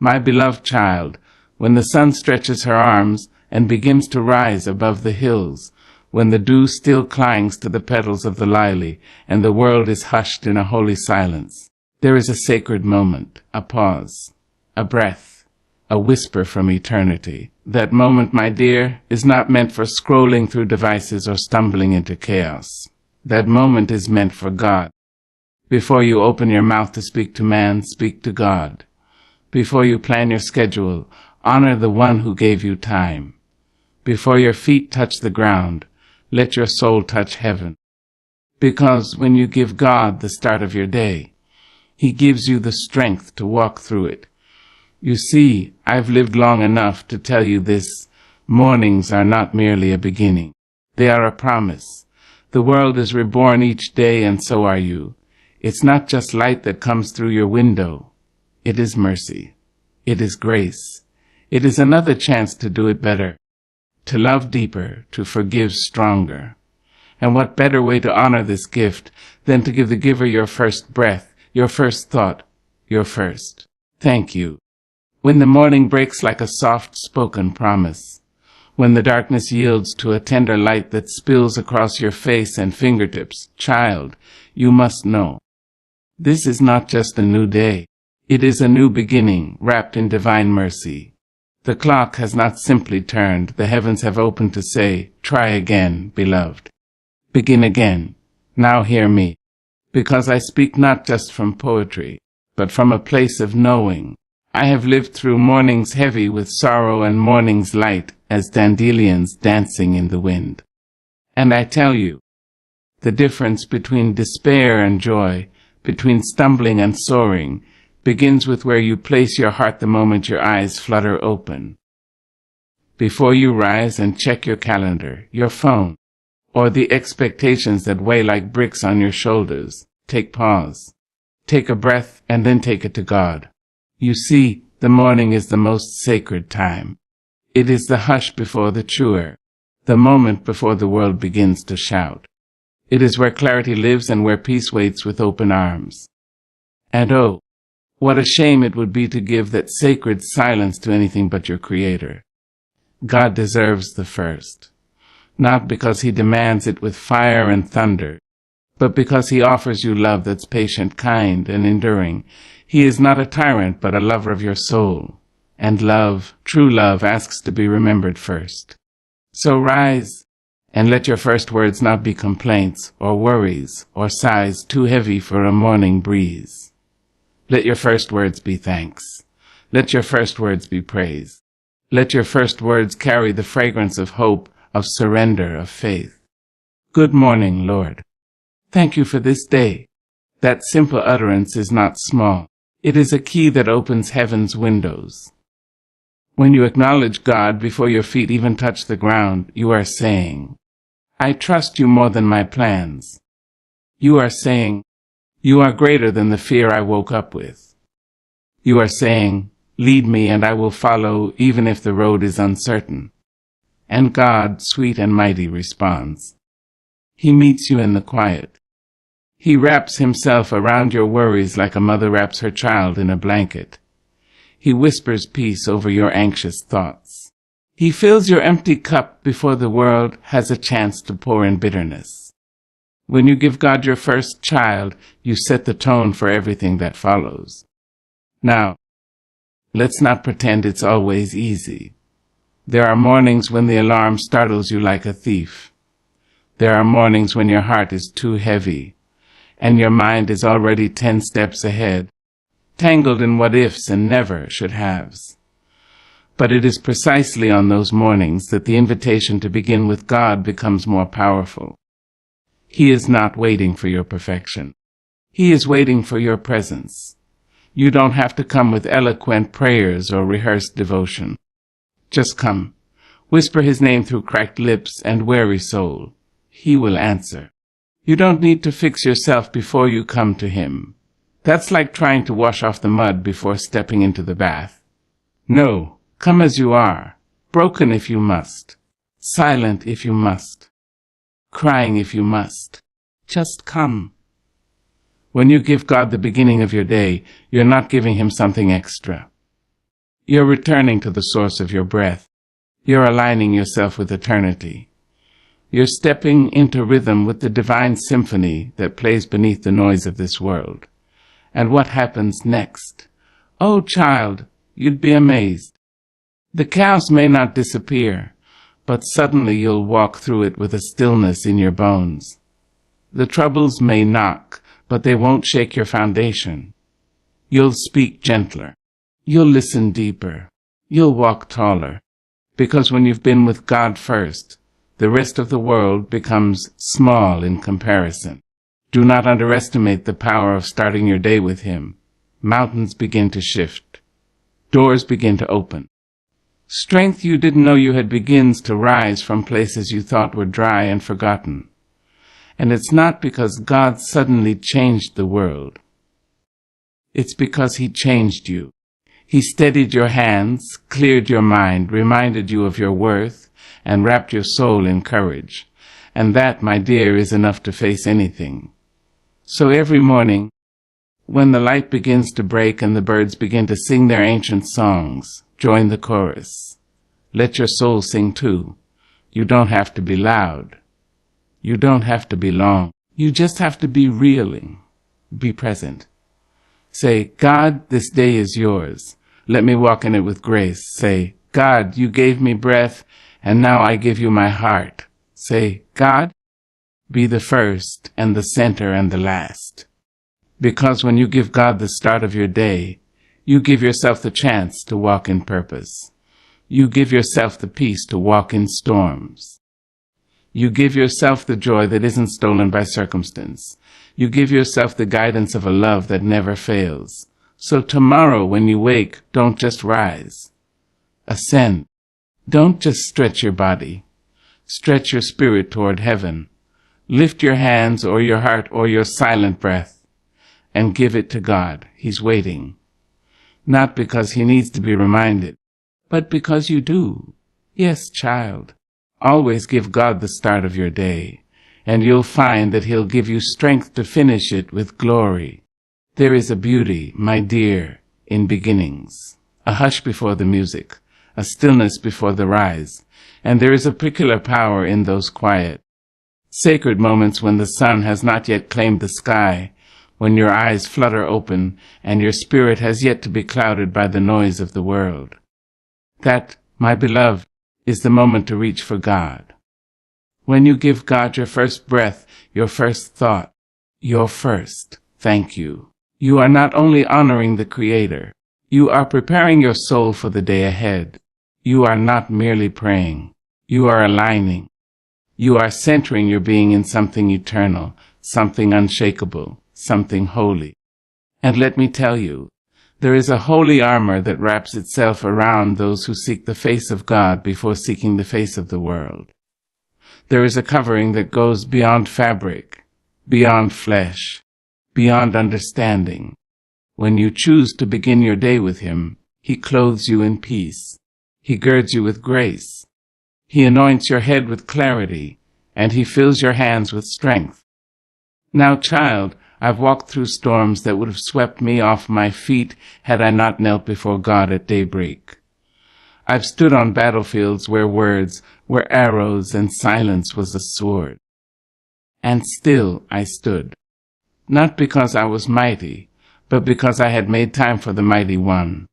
My beloved child, when the sun stretches her arms and begins to rise above the hills, when the dew still clings to the petals of the lily and the world is hushed in a holy silence, there is a sacred moment, a pause, a breath, a whisper from eternity. That moment, my dear, is not meant for scrolling through devices or stumbling into chaos. That moment is meant for God. Before you open your mouth to speak to man, speak to God. Before you plan your schedule, honor the one who gave you time. Before your feet touch the ground, let your soul touch heaven. Because when you give God the start of your day, He gives you the strength to walk through it. You see, I've lived long enough to tell you this. Mornings are not merely a beginning. They are a promise. The world is reborn each day, and so are you. It's not just light that comes through your window. It is mercy. It is grace. It is another chance to do it better, to love deeper, to forgive stronger. And what better way to honor this gift than to give the giver your first breath, your first thought, your first thank you. When the morning breaks like a soft-spoken promise, when the darkness yields to a tender light that spills across your face and fingertips, child, you must know. This is not just a new day. It is a new beginning, wrapped in divine mercy. The clock has not simply turned. The heavens have opened to say, try again, beloved. Begin again. Now hear me. Because I speak not just from poetry, but from a place of knowing. I have lived through mornings heavy with sorrow and mornings light as dandelions dancing in the wind. And I tell you, the difference between despair and joy, between stumbling and soaring, begins with where you place your heart the moment your eyes flutter open. Before you rise and check your calendar, your phone, or the expectations that weigh like bricks on your shoulders, take pause. Take a breath and then take it to God. You see, the morning is the most sacred time. It is the hush before the chore, the moment before the world begins to shout. It is where clarity lives and where peace waits with open arms. And oh, what a shame it would be to give that sacred silence to anything but your Creator. God deserves the first, not because He demands it with fire and thunder, but because He offers you love that's patient, kind, and enduring. He is not a tyrant, but a lover of your soul. And love, true love, asks to be remembered first. So rise, and let your first words not be complaints, or worries, or sighs too heavy for a morning breeze. Let your first words be thanks. Let your first words be praise. Let your first words carry the fragrance of hope, of surrender, of faith. Good morning, Lord. Thank you for this day. That simple utterance is not small. It is a key that opens heaven's windows. When you acknowledge God before your feet even touch the ground, you are saying, I trust you more than my plans. You are saying, you are greater than the fear I woke up with. You are saying, lead me and I will follow even if the road is uncertain. And God, sweet and mighty, responds. He meets you in the quiet. He wraps Himself around your worries like a mother wraps her child in a blanket. He whispers peace over your anxious thoughts. He fills your empty cup before the world has a chance to pour in bitterness. When you give God your first child, you set the tone for everything that follows. Now, let's not pretend it's always easy. There are mornings when the alarm startles you like a thief. There are mornings when your heart is too heavy, and your mind is already 10 steps ahead, tangled in what-ifs and never-should-haves. But it is precisely on those mornings that the invitation to begin with God becomes more powerful. He is not waiting for your perfection. He is waiting for your presence. You don't have to come with eloquent prayers or rehearsed devotion. Just come. Whisper His name through cracked lips and weary soul. He will answer. You don't need to fix yourself before you come to Him. That's like trying to wash off the mud before stepping into the bath. No, come as you are, broken if you must, silent if you must, crying if you must. Just come. When you give God the beginning of your day, you're not giving Him something extra. You're returning to the source of your breath. You're aligning yourself with eternity. You're stepping into rhythm with the divine symphony that plays beneath the noise of this world. And what happens next? Oh, child, you'd be amazed. The chaos may not disappear, but suddenly you'll walk through it with a stillness in your bones. The troubles may knock, but they won't shake your foundation. You'll speak gentler. You'll listen deeper. You'll walk taller. Because when you've been with God first, the rest of the world becomes small in comparison. Do not underestimate the power of starting your day with Him. Mountains begin to shift. Doors begin to open. Strength you didn't know you had begins to rise from places you thought were dry and forgotten. And it's not because God suddenly changed the world. It's because He changed you. He steadied your hands, cleared your mind, reminded you of your worth, and wrapped your soul in courage. And that, my dear, is enough to face anything. So every morning, when the light begins to break and the birds begin to sing their ancient songs, join the chorus. Let your soul sing too. You don't have to be loud. You don't have to be long. You just have to be reeling. Be present. Say, God, this day is yours. Let me walk in it with grace. Say, God, you gave me breath, and now I give you my heart. Say, God, be the first and the center and the last. Because when you give God the start of your day, you give yourself the chance to walk in purpose. You give yourself the peace to walk in storms. You give yourself the joy that isn't stolen by circumstance. You give yourself the guidance of a love that never fails. So tomorrow when you wake, don't just rise. Ascend. Don't just stretch your body. Stretch your spirit toward heaven. Lift your hands or your heart or your silent breath and give it to God. He's waiting. Not because He needs to be reminded, but because you do. Yes, child. Always give God the start of your day, and you'll find that He'll give you strength to finish it with glory. There is a beauty, my dear, in beginnings, a hush before the music, a stillness before the rise, and there is a peculiar power in those quiet, sacred moments when the sun has not yet claimed the sky, when your eyes flutter open and your spirit has yet to be clouded by the noise of the world. That, my beloved, is the moment to reach for God. When you give God your first breath, your first thought, your first thank you, you are not only honoring the Creator, you are preparing your soul for the day ahead. You are not merely praying, you are aligning. You are centering your being in something eternal, something unshakable, something holy. And let me tell you, there is a holy armor that wraps itself around those who seek the face of God before seeking the face of the world. There is a covering that goes beyond fabric, beyond flesh, beyond understanding. When you choose to begin your day with Him, He clothes you in peace. He girds you with grace. He anoints your head with clarity, and He fills your hands with strength. Now, child, I've walked through storms that would have swept me off my feet had I not knelt before God at daybreak. I've stood on battlefields where words were arrows and silence was a sword. And still I stood, not because I was mighty, but because I had made time for the mighty one.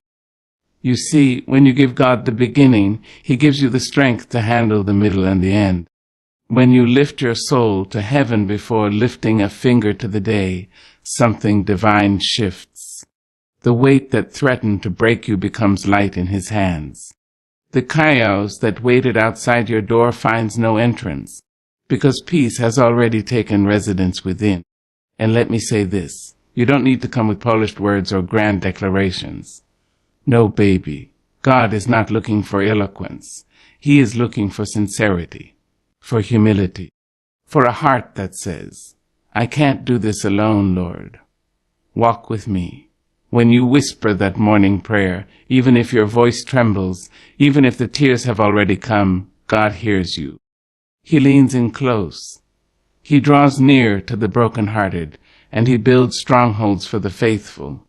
You see, when you give God the beginning, He gives you the strength to handle the middle and the end. When you lift your soul to heaven before lifting a finger to the day, something divine shifts. The weight that threatened to break you becomes light in His hands. The chaos that waited outside your door finds no entrance, because peace has already taken residence within. And let me say this, you don't need to come with polished words or grand declarations. No, baby, God is not looking for eloquence. He is looking for sincerity. For humility, for a heart that says, I can't do this alone, Lord. Walk with me. When you whisper that morning prayer, even if your voice trembles, even if the tears have already come, God hears you. He leans in close. He draws near to the brokenhearted, and He builds strongholds for the faithful.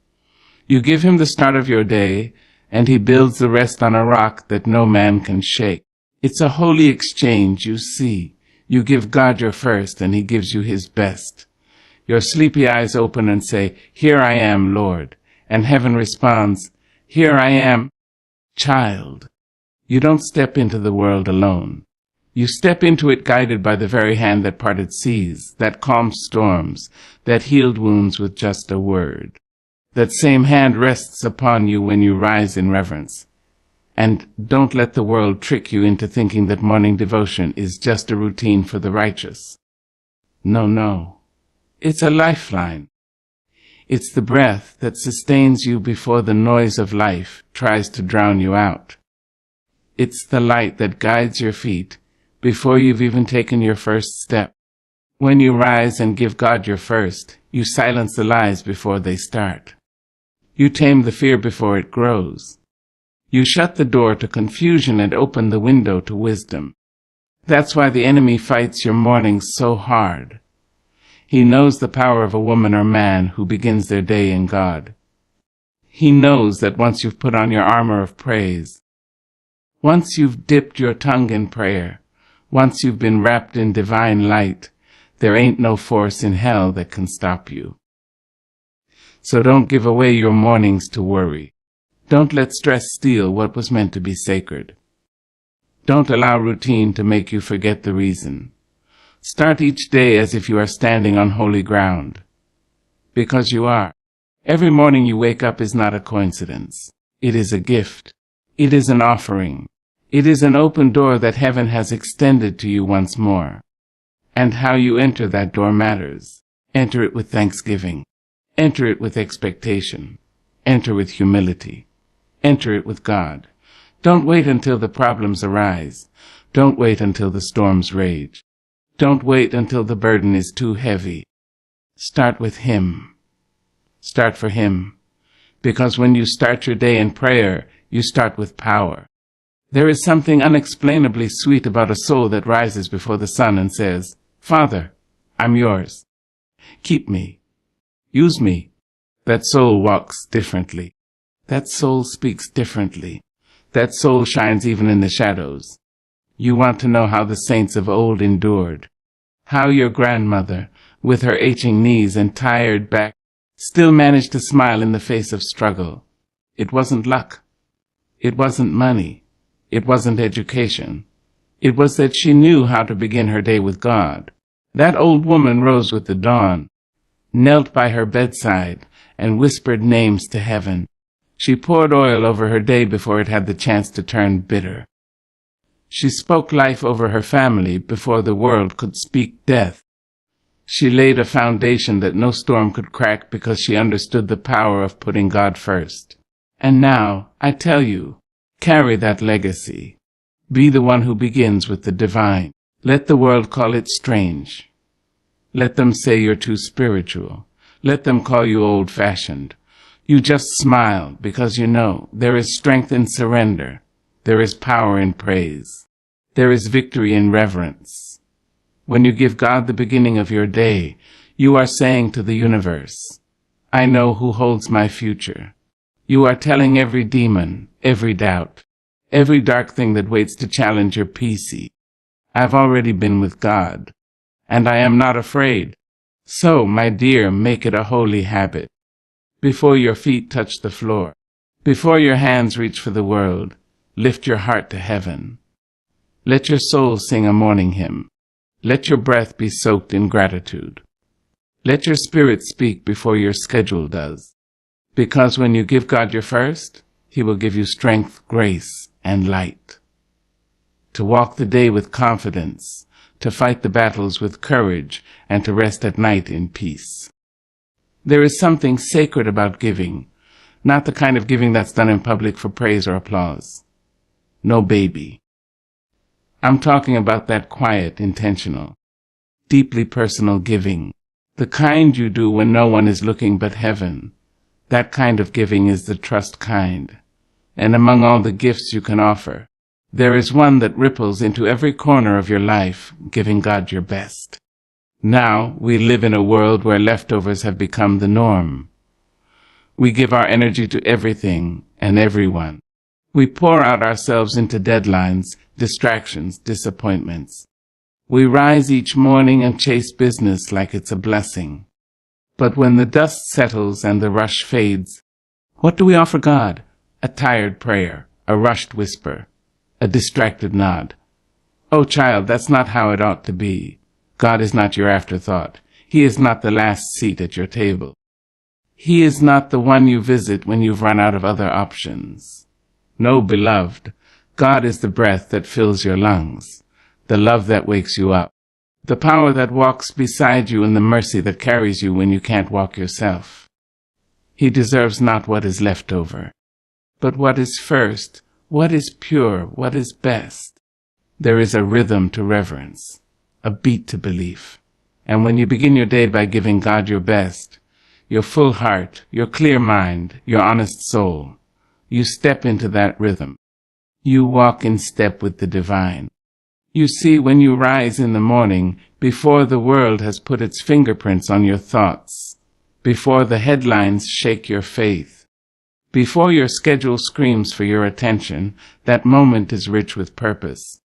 You give Him the start of your day, and he builds the rest on a rock that no man can shake. It's a holy exchange, you see. You give God your first, and he gives you his best. Your sleepy eyes open and say, "Here I am, Lord." And heaven responds, "Here I am, child." You don't step into the world alone. You step into it guided by the very hand that parted seas, that calmed storms, that healed wounds with just a word. That same hand rests upon you when you rise in reverence. And don't let the world trick you into thinking that morning devotion is just a routine for the righteous. No. It's a lifeline. It's the breath that sustains you before the noise of life tries to drown you out. It's the light that guides your feet before you've even taken your first step. When you rise and give God your first, you silence the lies before they start. You tame the fear before it grows. You shut the door to confusion and open the window to wisdom. That's why the enemy fights your mornings so hard. He knows the power of a woman or man who begins their day in God. He knows that once you've put on your armor of praise, once you've dipped your tongue in prayer, once you've been wrapped in divine light, there ain't no force in hell that can stop you. So don't give away your mornings to worry. Don't let stress steal what was meant to be sacred. Don't allow routine to make you forget the reason. Start each day as if you are standing on holy ground. Because you are. Every morning you wake up is not a coincidence. It is a gift. It is an offering. It is an open door that heaven has extended to you once more. And how you enter that door matters. Enter it with thanksgiving. Enter it with expectation. Enter with humility. Enter it with God. Don't wait until the problems arise. Don't wait until the storms rage. Don't wait until the burden is too heavy. Start with him. Start for him. Because when you start your day in prayer, you start with power. There is something unexplainably sweet about a soul that rises before the sun and says, "Father, I'm yours. Keep me. Use me." That soul walks differently. That soul speaks differently. That soul shines even in the shadows. You want to know how the saints of old endured. How your grandmother, with her aching knees and tired back, still managed to smile in the face of struggle. It wasn't luck. It wasn't money. It wasn't education. It was that she knew how to begin her day with God. That old woman rose with the dawn, knelt by her bedside, and whispered names to heaven. She poured oil over her day before it had the chance to turn bitter. She spoke life over her family before the world could speak death. She laid a foundation that no storm could crack because she understood the power of putting God first. And now, I tell you, carry that legacy. Be the one who begins with the divine. Let the world call it strange. Let them say you're too spiritual. Let them call you old-fashioned. You just smile because you know there is strength in surrender. There is power in praise. There is victory in reverence. When you give God the beginning of your day, you are saying to the universe, "I know who holds my future." You are telling every demon, every doubt, every dark thing that waits to challenge your PC, "I've already been with God, and I am not afraid." So, my dear, make it a holy habit. Before your feet touch the floor, before your hands reach for the world, lift your heart to heaven. Let your soul sing a morning hymn. Let your breath be soaked in gratitude. Let your spirit speak before your schedule does. Because when you give God your first, he will give you strength, grace, and light. To walk the day with confidence, to fight the battles with courage, and to rest at night in peace. There is something sacred about giving, not the kind of giving that's done in public for praise or applause. No baby. I'm talking about that quiet, intentional, deeply personal giving, the kind you do when no one is looking but heaven. That kind of giving is the trust kind. And among all the gifts you can offer, there is one that ripples into every corner of your life, giving God your best. Now we live in a world where leftovers have become the norm. We give our energy to everything and everyone. We pour out ourselves into deadlines, distractions, disappointments. We rise each morning and chase business like it's a blessing. But when the dust settles and the rush fades, what do we offer God? A tired prayer, a rushed whisper, a distracted nod. Oh, child, that's not how it ought to be. God is not your afterthought. He is not the last seat at your table. He is not the one you visit when you've run out of other options. No, beloved, God is the breath that fills your lungs, the love that wakes you up, the power that walks beside you, and the mercy that carries you when you can't walk yourself. He deserves not what is left over, but what is first, what is pure, what is best. There is a rhythm to reverence, a beat to belief. And when you begin your day by giving God your best, your full heart, your clear mind, your honest soul, you step into that rhythm. You walk in step with the divine. You see, when you rise in the morning, before the world has put its fingerprints on your thoughts, before the headlines shake your faith, before your schedule screams for your attention, that moment is rich with purpose.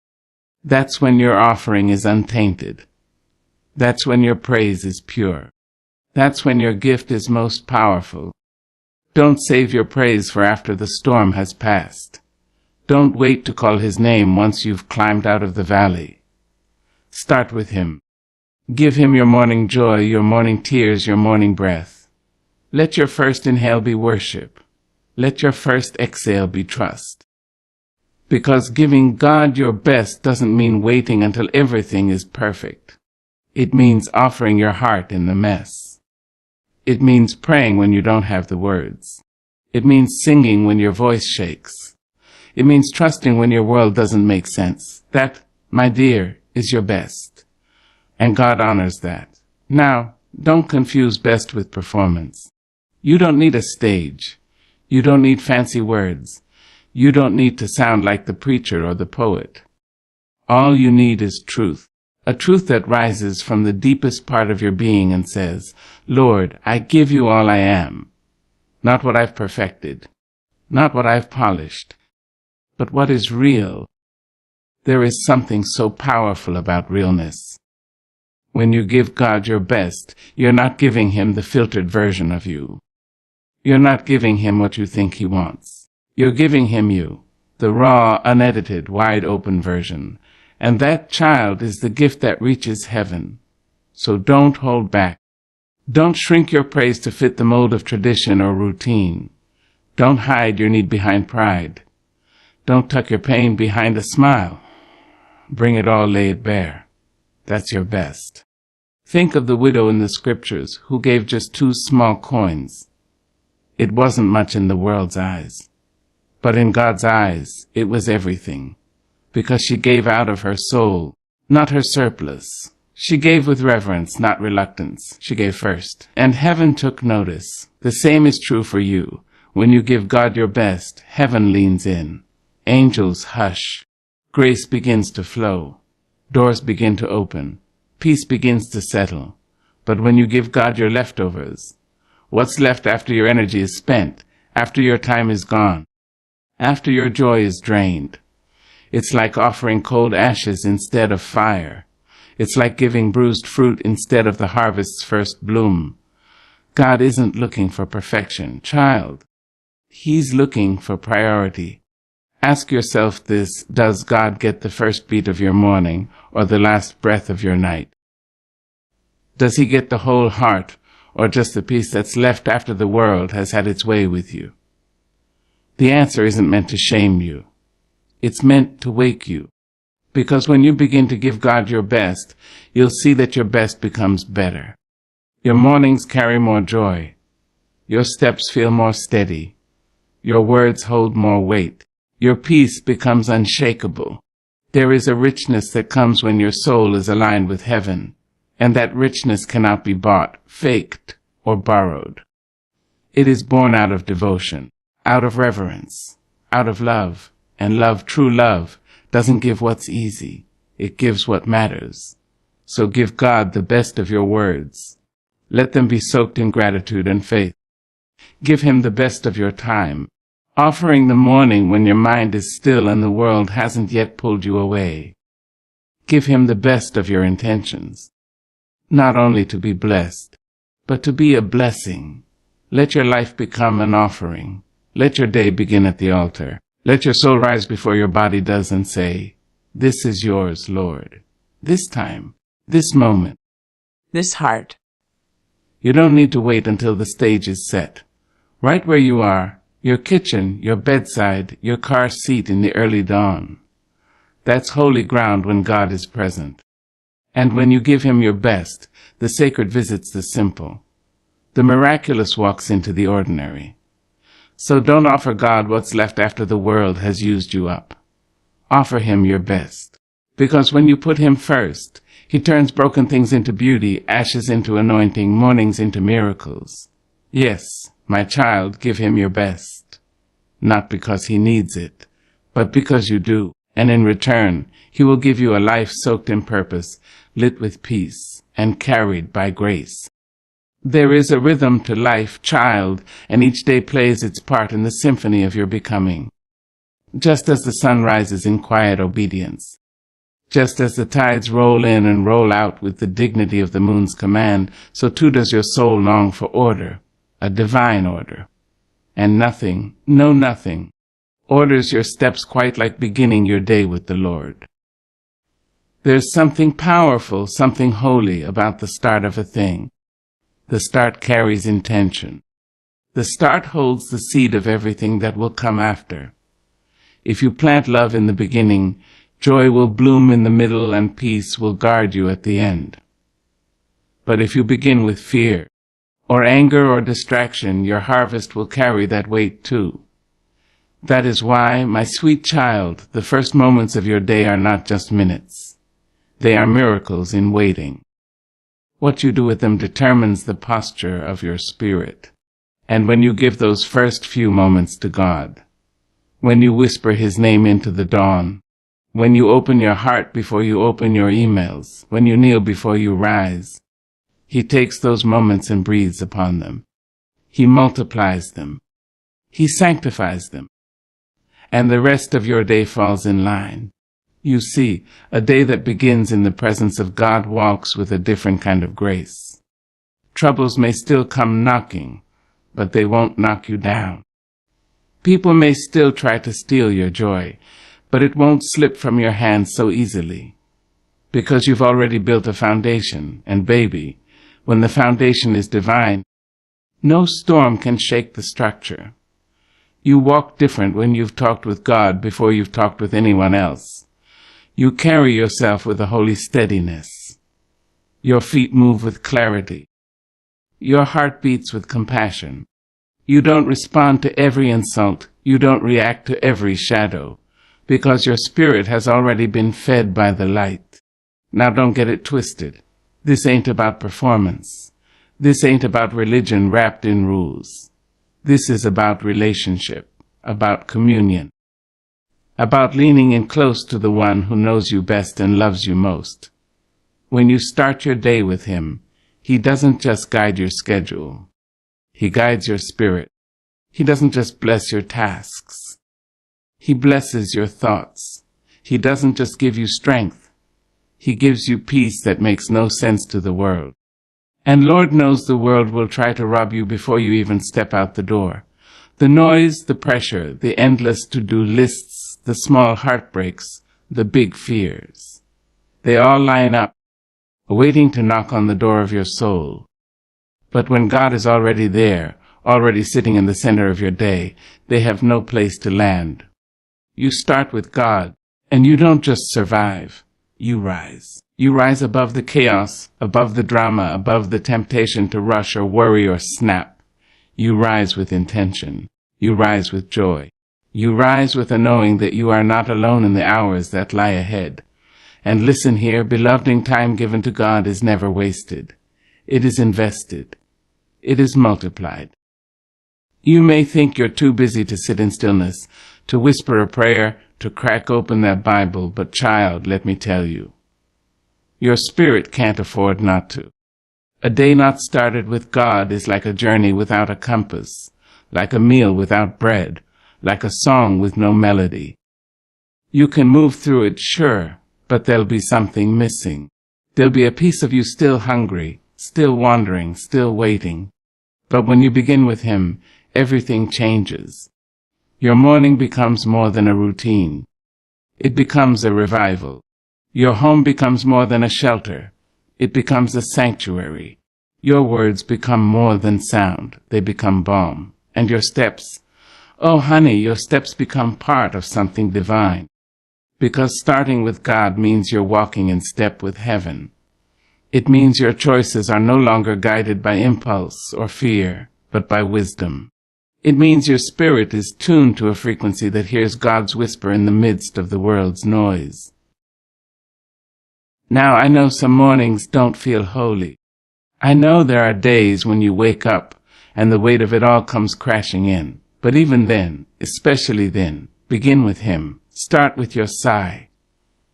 That's when your offering is untainted. That's when your praise is pure. That's when your gift is most powerful. Don't save your praise for after the storm has passed. Don't wait to call his name once you've climbed out of the valley. Start with him. Give him your morning joy, your morning tears, your morning breath. Let your first inhale be worship. Let your first exhale be trust. Because giving God your best doesn't mean waiting until everything is perfect. It means offering your heart in the mess. It means praying when you don't have the words. It means singing when your voice shakes. It means trusting when your world doesn't make sense. That, my dear, is your best. And God honors that. Now, don't confuse best with performance. You don't need a stage. You don't need fancy words. You don't need to sound like the preacher or the poet. All you need is truth. A truth that rises from the deepest part of your being and says, Lord, I give you all I am. Not what I've perfected, not what I've polished, but what is real. There is something so powerful about realness. When you give God your best, you're not giving him the filtered version of you. You're not giving him what you think he wants. You're giving him you, the raw, unedited, wide-open version. And that, child, is the gift that reaches heaven. So don't hold back. Don't shrink your praise to fit the mold of tradition or routine. Don't hide your need behind pride. Don't tuck your pain behind a smile. Bring it all, lay it bare. That's your best. Think of the widow in the scriptures who gave just 2 small coins. It wasn't much in the world's eyes. But in God's eyes, it was everything. Because she gave out of her soul, not her surplus. She gave with reverence, not reluctance. She gave first. And heaven took notice. The same is true for you. When you give God your best, heaven leans in. Angels hush. Grace begins to flow. Doors begin to open. Peace begins to settle. But when you give God your leftovers, what's left after your energy is spent, after your time is gone, after your joy is drained, it's like offering cold ashes instead of fire. It's like giving bruised fruit instead of the harvest's first bloom. God isn't looking for perfection, child. He's looking for priority. Ask yourself this: does God get the first beat of your morning or the last breath of your night? Does he get the whole heart or just the piece that's left after the world has had its way with you? The answer isn't meant to shame you. It's meant to wake you. Because when you begin to give God your best, you'll see that your best becomes better. Your mornings carry more joy. Your steps feel more steady. Your words hold more weight. Your peace becomes unshakable. There is a richness that comes when your soul is aligned with heaven, and that richness cannot be bought, faked, or borrowed. It is born out of devotion, out of reverence, out of love. And love, true love, doesn't give what's easy. It gives what matters. So give God the best of your words. Let them be soaked in gratitude and faith. Give him the best of your time, offering the morning when your mind is still and the world hasn't yet pulled you away. Give him the best of your intentions, not only to be blessed, but to be a blessing. Let your life become an offering. Let your day begin at the altar. Let your soul rise before your body does and say, "This is yours, Lord. This time, this moment, this heart." You don't need to wait until the stage is set. Right where you are, your kitchen, your bedside, your car seat in the early dawn. That's holy ground when God is present. And when you give him your best, the sacred visits the simple. The miraculous walks into the ordinary. So don't offer God what's left after the world has used you up. Offer him your best. Because when you put him first, he turns broken things into beauty, ashes into anointing, mournings into miracles. Yes, my child, give him your best. Not because he needs it, but because you do. And in return, he will give you a life soaked in purpose, lit with peace, and carried by grace. There is a rhythm to life, child, and each day plays its part in the symphony of your becoming. Just as the sun rises in quiet obedience, just as the tides roll in and roll out with the dignity of the moon's command, so too does your soul long for order, a divine order. And nothing, no nothing, orders your steps quite like beginning your day with the Lord. There's something powerful, something holy about the start of a thing. The start carries intention. The start holds the seed of everything that will come after. If you plant love in the beginning, joy will bloom in the middle and peace will guard you at the end. But if you begin with fear, or anger or distraction, your harvest will carry that weight too. That is why, my sweet child, the first moments of your day are not just minutes. They are miracles in waiting. What you do with them determines the posture of your spirit. And when you give those first few moments to God, when you whisper his name into the dawn, when you open your heart before you open your emails, when you kneel before you rise, he takes those moments and breathes upon them. He multiplies them. He sanctifies them. And the rest of your day falls in line. You see, a day that begins in the presence of God walks with a different kind of grace. Troubles may still come knocking, but they won't knock you down. People may still try to steal your joy, but it won't slip from your hands so easily. Because you've already built a foundation, and baby, when the foundation is divine, no storm can shake the structure. You walk different when you've talked with God before you've talked with anyone else. You carry yourself with a holy steadiness. Your feet move with clarity. Your heart beats with compassion. You don't respond to every insult. You don't react to every shadow, because your spirit has already been fed by the light. Now don't get it twisted. This ain't about performance. This ain't about religion wrapped in rules. This is about relationship, about communion, about leaning in close to the one who knows you best and loves you most. When you start your day with him, he doesn't just guide your schedule. He guides your spirit. He doesn't just bless your tasks. He blesses your thoughts. He doesn't just give you strength. He gives you peace that makes no sense to the world. And Lord knows the world will try to rob you before you even step out the door. The noise, the pressure, the endless to-do lists, the small heartbreaks, the big fears. They all line up, waiting to knock on the door of your soul. But when God is already there, already sitting in the center of your day, they have no place to land. You start with God, and you don't just survive. You rise. You rise above the chaos, above the drama, above the temptation to rush or worry or snap. You rise with intention. You rise with joy. You rise with a knowing that you are not alone in the hours that lie ahead. And listen here, beloved, time given to God is never wasted. It is invested. It is multiplied. You may think you're too busy to sit in stillness, to whisper a prayer, to crack open that Bible, but child, let me tell you, your spirit can't afford not to. A day not started with God is like a journey without a compass, like a meal without bread, like a song with no melody. You can move through it, sure, but there'll be something missing. There'll be a piece of you still hungry, still wandering, still waiting. But when you begin with Him, everything changes. Your morning becomes more than a routine. It becomes a revival. Your home becomes more than a shelter. It becomes a sanctuary. Your words become more than sound. They become balm. And your steps, oh honey, your steps become part of something divine. Because starting with God means you're walking in step with heaven. It means your choices are no longer guided by impulse or fear, but by wisdom. It means your spirit is tuned to a frequency that hears God's whisper in the midst of the world's noise. Now, I know some mornings don't feel holy. I know there are days when you wake up and the weight of it all comes crashing in. But even then, especially then, begin with Him. Start with your sigh.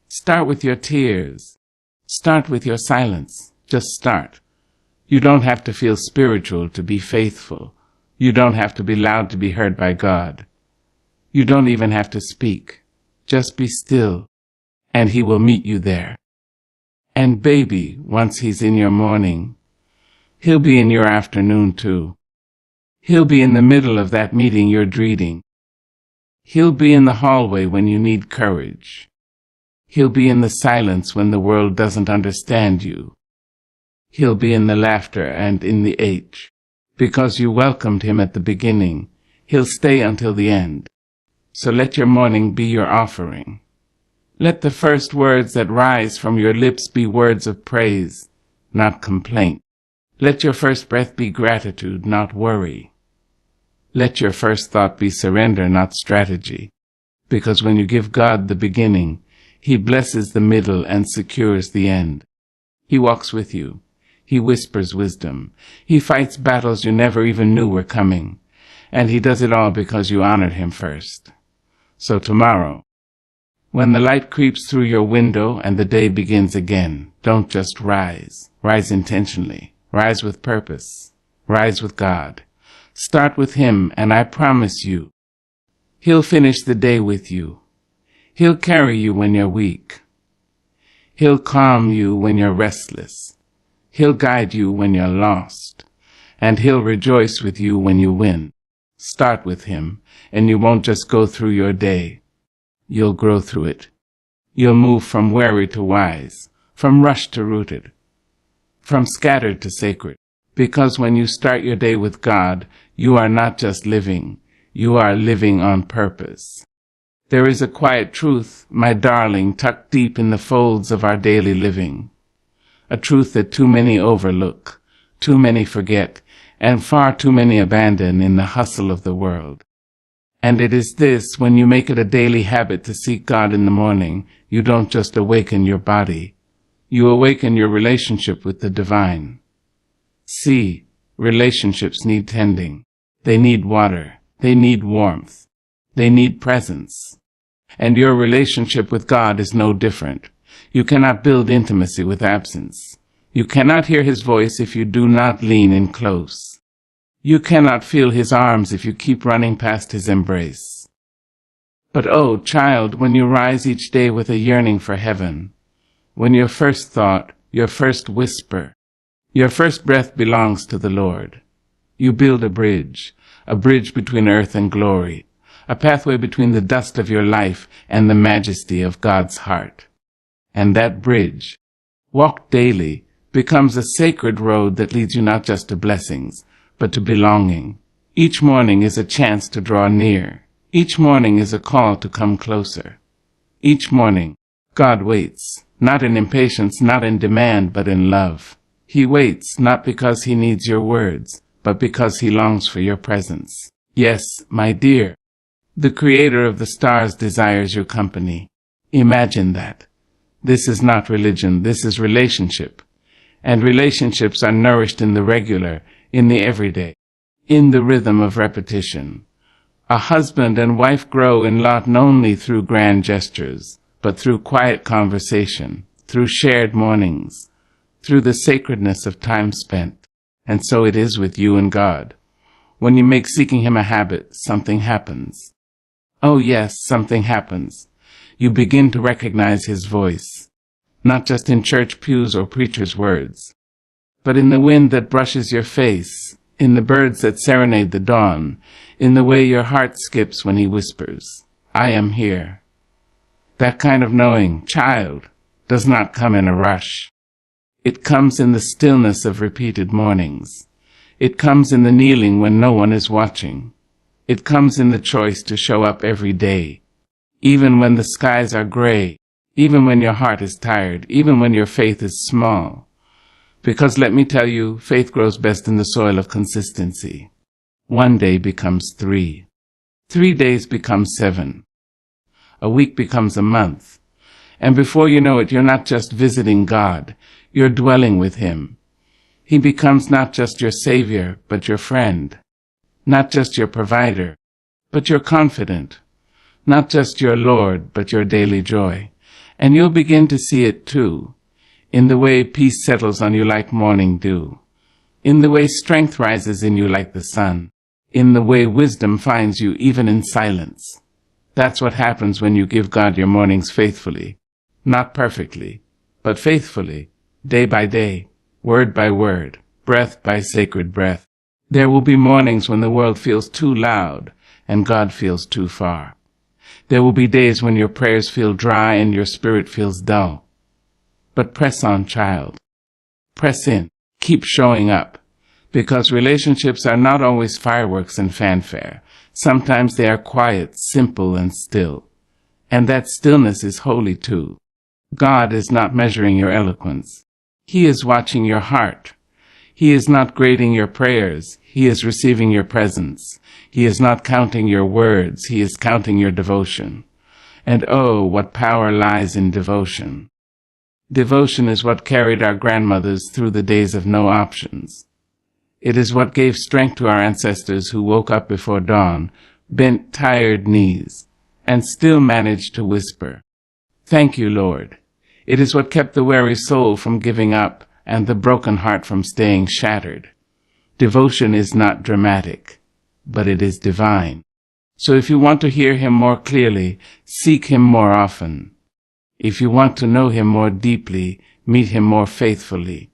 Start with your tears. Start with your silence. Just start. You don't have to feel spiritual to be faithful. You don't have to be loud to be heard by God. You don't even have to speak. Just be still, and He will meet you there. And baby, once He's in your morning, He'll be in your afternoon too. He'll be in the middle of that meeting you're dreading. He'll be in the hallway when you need courage. He'll be in the silence when the world doesn't understand you. He'll be in the laughter and in the ache. Because you welcomed Him at the beginning, He'll stay until the end. So let your morning be your offering. Let the first words that rise from your lips be words of praise, not complaint. Let your first breath be gratitude, not worry. Let your first thought be surrender, not strategy. Because when you give God the beginning, He blesses the middle and secures the end. He walks with you. He whispers wisdom. He fights battles you never even knew were coming. And He does it all because you honored Him first. So tomorrow, when the light creeps through your window and the day begins again, don't just rise. Rise intentionally. Rise with purpose. Rise with God. Start with Him, and I promise you, He'll finish the day with you. He'll carry you when you're weak. He'll calm you when you're restless. He'll guide you when you're lost. And He'll rejoice with you when you win. Start with Him, and you won't just go through your day. You'll grow through it. You'll move from wary to wise, from rushed to rooted, from scattered to sacred. Because when you start your day with God, you are not just living, you are living on purpose. There is a quiet truth, my darling, tucked deep in the folds of our daily living. A truth that too many overlook, too many forget, and far too many abandon in the hustle of the world. And it is this: when you make it a daily habit to seek God in the morning, you don't just awaken your body, you awaken your relationship with the divine. See, relationships need tending. They need water. They need warmth. They need presence. And your relationship with God is no different. You cannot build intimacy with absence. You cannot hear His voice if you do not lean in close. You cannot feel His arms if you keep running past His embrace. But oh, child, when you rise each day with a yearning for heaven, when your first thought, your first whisper, your first breath belongs to the Lord, you build a bridge between earth and glory, a pathway between the dust of your life and the majesty of God's heart. And that bridge, walked daily, becomes a sacred road that leads you not just to blessings, but to belonging. Each morning is a chance to draw near. Each morning is a call to come closer. Each morning, God waits, not in impatience, not in demand, but in love. He waits not because He needs your words, but because He longs for your presence. Yes, my dear, the Creator of the stars desires your company. Imagine that. This is not religion, this is relationship. And relationships are nourished in the regular, in the everyday, in the rhythm of repetition. A husband and wife grow in lot not only through grand gestures, but through quiet conversation, through shared mornings, through the sacredness of time spent. And so it is with you and God. When you make seeking Him a habit, something happens. Oh yes, something happens. You begin to recognize His voice, not just in church pews or preachers' words, but in the wind that brushes your face, in the birds that serenade the dawn, in the way your heart skips when He whispers, I am here. That kind of knowing, child, does not come in a rush. It comes in the stillness of repeated mornings. It comes in the kneeling when no one is watching. It comes in the choice to show up every day, even when the skies are gray, even when your heart is tired, even when your faith is small. Because let me tell you, faith grows best in the soil of consistency. 1 day becomes 3. 3 days become 7. A week becomes a month. And before you know it, you're not just visiting God, you're dwelling with Him. He becomes not just your Savior, but your friend. Not just your provider, but your confidant. Not just your Lord, but your daily joy. And you'll begin to see it too, in the way peace settles on you like morning dew, in the way strength rises in you like the sun, in the way wisdom finds you even in silence. That's what happens when you give God your mornings faithfully. Not perfectly, but faithfully, day by day, word by word, breath by sacred breath. There will be mornings when the world feels too loud and God feels too far. There will be days when your prayers feel dry and your spirit feels dull. But press on, child. Press in. Keep showing up. Because relationships are not always fireworks and fanfare. Sometimes they are quiet, simple, and still. And that stillness is holy too. God is not measuring your eloquence. He is watching your heart. He is not grading your prayers. He is receiving your presence. He is not counting your words. He is counting your devotion. And oh, what power lies in devotion. Devotion is what carried our grandmothers through the days of no options. It is what gave strength to our ancestors who woke up before dawn, bent tired knees, and still managed to whisper, Thank you, Lord. It is what kept the weary soul from giving up and the broken heart from staying shattered. Devotion is not dramatic, but it is divine. So if you want to hear Him more clearly, seek Him more often. If you want to know Him more deeply, meet Him more faithfully.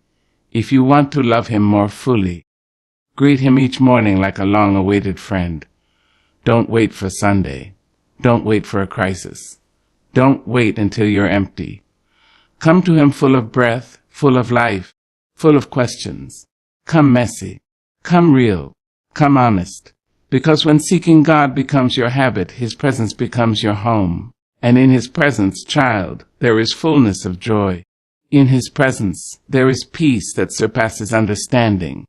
If you want to love Him more fully, greet Him each morning like a long-awaited friend. Don't wait for Sunday. Don't wait for a crisis. Don't wait until you're empty. Come to Him full of breath, full of life, full of questions. Come messy. Come real. Come honest. Because when seeking God becomes your habit, His presence becomes your home. And in His presence, child, there is fullness of joy. In His presence, there is peace that surpasses understanding.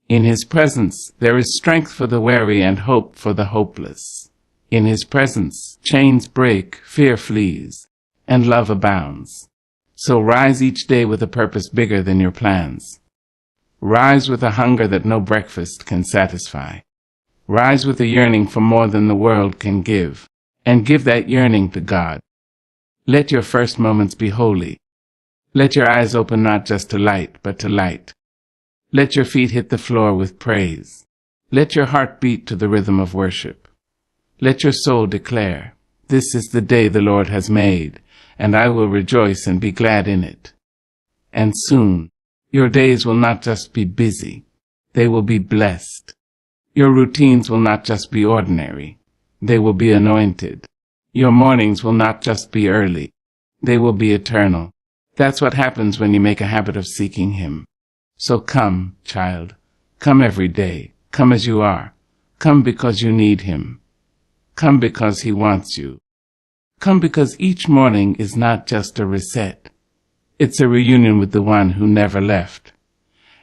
In His presence, there is strength for the weary and hope for the hopeless. In His presence, chains break, fear flees, and love abounds. So rise each day with a purpose bigger than your plans. Rise with a hunger that no breakfast can satisfy. Rise with a yearning for more than the world can give, and give that yearning to God. Let your first moments be holy. Let your eyes open not just to light, but to light. Let your feet hit the floor with praise. Let your heart beat to the rhythm of worship. Let your soul declare, This is the day the Lord has made, and I will rejoice and be glad in it. And soon, your days will not just be busy, they will be blessed. Your routines will not just be ordinary, they will be anointed. Your mornings will not just be early, they will be eternal. That's what happens when you make a habit of seeking Him. So come, child, come every day, come as you are. Come because you need Him. Come because He wants you. Come because each morning is not just a reset. It's a reunion with the one who never left.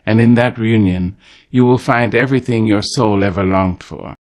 And in that reunion, you will find everything your soul ever longed for.